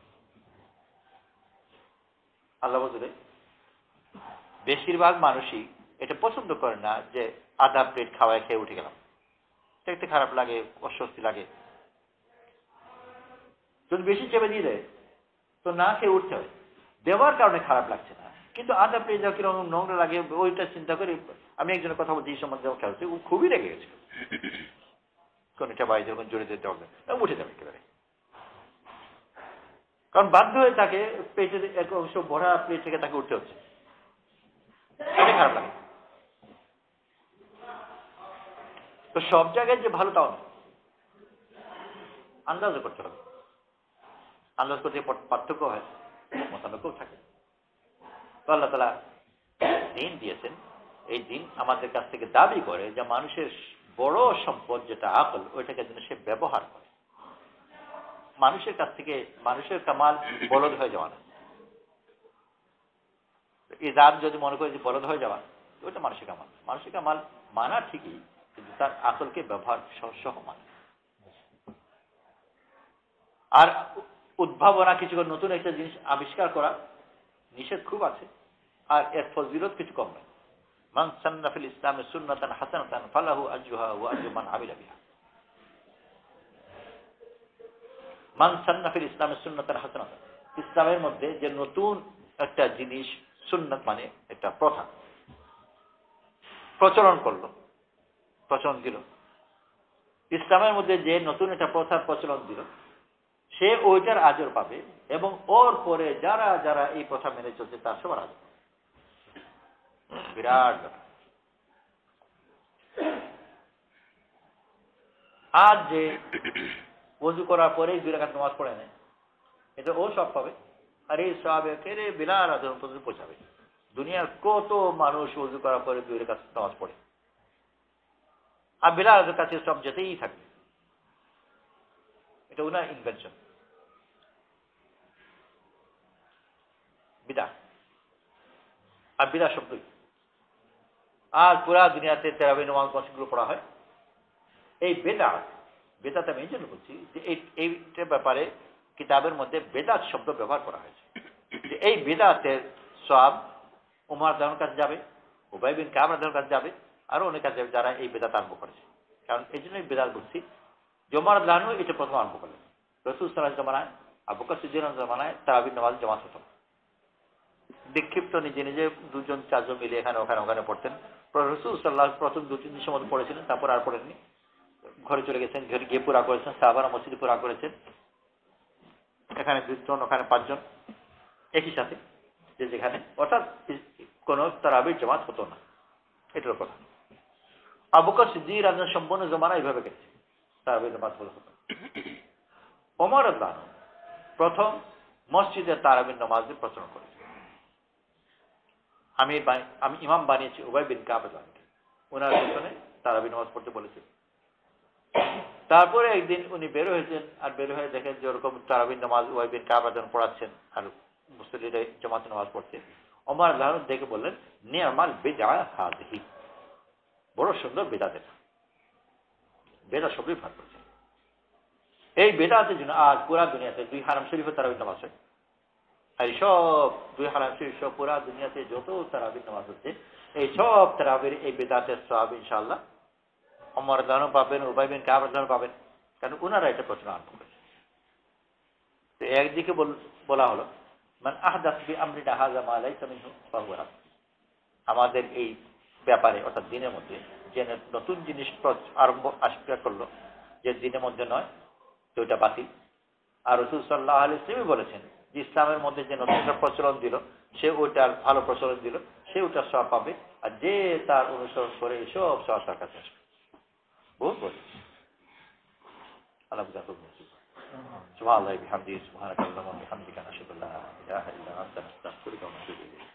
আল্লাহ বলতে বেশিরভাগ মানুষই এটা পছন্দ করে না যে আধা প্লেট খাওয়ায় খেয়ে উঠে গেলাম, দেখতে খারাপ লাগে, অস্বস্তি লাগে। যদি বেশি চেপে দিয়ে দেয় তো না খেয়ে উঠতে হয়, দেওয়ার কারণে খারাপ লাগছে না, কিন্তু আধা প্লেট যা কিরকম নোংরা লাগে ওইটা চিন্তা করে। আমি একজনের কথা বলছি এই সম্বন্ধে, যেমন খেলছে, ও খুবই রেগে গেছিল, কোন এটা বাড়ি যখন জড়িয়ে দিতে হবে উঠে যাবে একেবারে, কারণ বাধ্য হয়ে তাকে পেটের এক অংশ ভরা প্লেট থেকে তাকে উঠতে হচ্ছে, এটা খারাপ লাগে। তো সব জায়গায় যে ভালো তাও না, আন্দাজ করতে হবে। আন্দাজ করতে পার্থক্য হয়, মতানৈক্য থাকে। তো আল্লাহ তাআলা দিন দিয়েছেন, এই দিন আমাদের কাছ থেকে দাবি করে যে মানুষের বড় সম্পদ যেটা আকল, ওইটাকে যেন সে ব্যবহার করে। মানুষের কাছ থেকে মানুষের কামাল বলদ হয়ে যাওয়া না। এই জাত যদি মনে করে যে বলদ হয়ে যাওয়া, ওইটা মানুষের কামাল। মানুষের কামাল মানা ঠিকই, কিন্তু তার আকলকে ব্যবহার সহ মানে। আর উদ্ভাবনা, কিছু নতুন একটা জিনিস আবিষ্কার করা নিষেধ খুব আছে, আর এর ফজিলত কিছু কম নয়। মান সান্না ফিল ইসলামে সুন্নাতান হাসানাতান ফালাহু আজরুহা ওয়া আজরু মান আমিলা বিহা। মান সান্না ফিল ইসলামে সুন্নাতান হাসানাতান, ইসলামের মধ্যে যে নতুন একটা জিনিস, সুন্নাত মানে একটা প্রথা প্রচলন করলো, প্রচলন দিল, ইসলামের মধ্যে যে নতুন একটা প্রথা প্রচলন দিল, সে ওইটার আজর পাবে এবং ওর পরে যারা যারা এই প্রথা মেনে চলছে তার সবার আজর পাবে। বিরাট ব্যাপার। আজ যে ওযু করার পরেই 2 রাকাত নামাজ পড়ে নেয়, এটা ও সব পাবে, আর এই সব একেবারে বিলাল আজর পর্যন্ত পৌঁছাবে। দুনিয়ার কত মানুষ ওযু করার পরে 2 রাকাত নামাজ পড়ে, আর বিলালের কাছে সব যেতেই থাকবে। এটা ওনার ইনভেনশন, বিদা। আর বিদা শব্দই। আর পুরা দুনিয়াতে তেরাবি নামাজ মসজিদগুলো পড়া হয়। এই বেদাত আমি এই জন্য বলছি যে এইটার ব্যাপারে কিতাবের মধ্যে বেদাত শব্দ ব্যবহার করা হয়েছে, যে এই বেদাতের সব উমর রাদিয়াল্লাহু কাছে যাবে, উবাই বিন কাব রাদিয়াল্লাহু কাছে যাবে, আরো অনেক কাছে যাবে যারা এই বেদাত আরম্ভ করেছে। কারণ এই জন্যই বেদাত বলছি, যে উমর রাদিয়াল্লাহু আনহু এটা প্রথম আরম্ভ করলেন। রাসূল সাল্লাল্লাহু আলাইহি জামানায়, আবু বকর সিদ্দিকের জামানায় তারাবির নামাজ জামাত হতো। বিক্ষিপ্ত নিজে নিজে 2-4 মিলে এখানে ওখানে পড়তেন। রাসূল সাল্লাল্লাহু আলাইহি প্রথম 2-3 দিন সময় পড়েছিলেন, তারপর আর পড়েননি। ঘরে চলে গেছেন, ঘরে গিয়ে পুরা করেছেন, সাহাবারা মসজিদে পুরা করেছেন। এখানে 2 জন, ওখানে 5 জন একই সাথে, যে যেখানে, অর্থাৎ কোন তারাবির জামাত হতো না। এটার কথা। আবু বকর সিদ্দিক রাদিয়াল্লাহু সম্পূর্ণ জামানা এইভাবে গেছে, তারাবির জামাত হতো। ওমর রাদিয়াল্লাহু আনহু প্রথম মসজিদে তারাবির নামাজের প্রচলন করেছে। আমি ইমাম বানিয়েছি উবাই বিন কাব রাদিয়াল্লাহু আনহু, ওনার পেছনে তারাবির নামাজ পড়তে বলেছে। তারপরে একদিন উনি বের হয়েছেন, আর বের হয়ে দেখেন যে ওরকম তারাবির নামাজ উবাই বিন কাব রাদিয়াল্লাহু আনহু পড়াচ্ছেন, আর মুসল্লিরা জামাতে নামাজ পড়ছে। ওমর রাদিয়াল্লাহু আনহু দেখে বললেন, নি'মাল বিদআ হাযিহি, বড় সুন্দর বিদআত এটা। বেদা সবই ভাগ করছে। এই বেদাতের জন্য আজ পুরা দুনিয়াতে 2 হারাম শরীফে তারাবির নামাজ হয়। আর সব 2 হারাম শরীফ সব পুরা দুনিয়াতে যত তারাবির নামাজ হচ্ছে, এই সব তারাবির এই বেদাতের সওয়াব ইনশাআল্লাহ ওমর রাদিয়াল্লাহু আনহু পাবেন, উবাই বিন কাব রাদিয়াল্লাহু আনহু পাবেন, কারণ ওনারা এটা প্রচলন আরম্ভ করেছে। তো একদিকে বলা হলো, মান আহদাস ফি আমরিনা হাযা মা লাইসা মিনহু ফাহুয়া রাদ। আমাদের এই ব্যাপারে, অর্থাৎ দিনের মধ্যে যে নতুন জিনিস আরম্ভ আবিষ্কার করলো, যে দিনের মধ্যে নয়, তো এটা বাতিল। আর রাসূল সাল্লাল্লাহু আলাইহি ওয়াসাল্লাম বলেছেন যে ইসলামের মধ্যে যে নতুন প্রচলন দিল, সে ওইটার ভালো প্রচলন দিল, সে ওটার সওয়াব পাবে, আর যে তার অনুসরণ করে সব সওয়াব তার কাছে আসবে। বহুত বলি আল্লাহ সুবহানাল্লাহি ওয়া বিহামদিহি, সুবহানাকাল্লাহুম্মা ওয়া বিহামদিকা, নাশহাদু আল্লা ইলাহা ইল্লা আনতা, নাস্তাগফিরুকা ওয়া নাতুবু ইলাইক।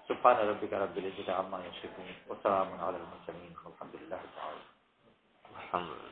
সুবহানা রাব্বিকা রাব্বিল ইজ্জাতি আম্মা ইয়াসিফুন, ওয়া সালামুন আলাল মুরসালিন, ওয়ালহামদুলিল্লাহি রাব্বিল আলামিন। আলহামদুলিল্লাহ।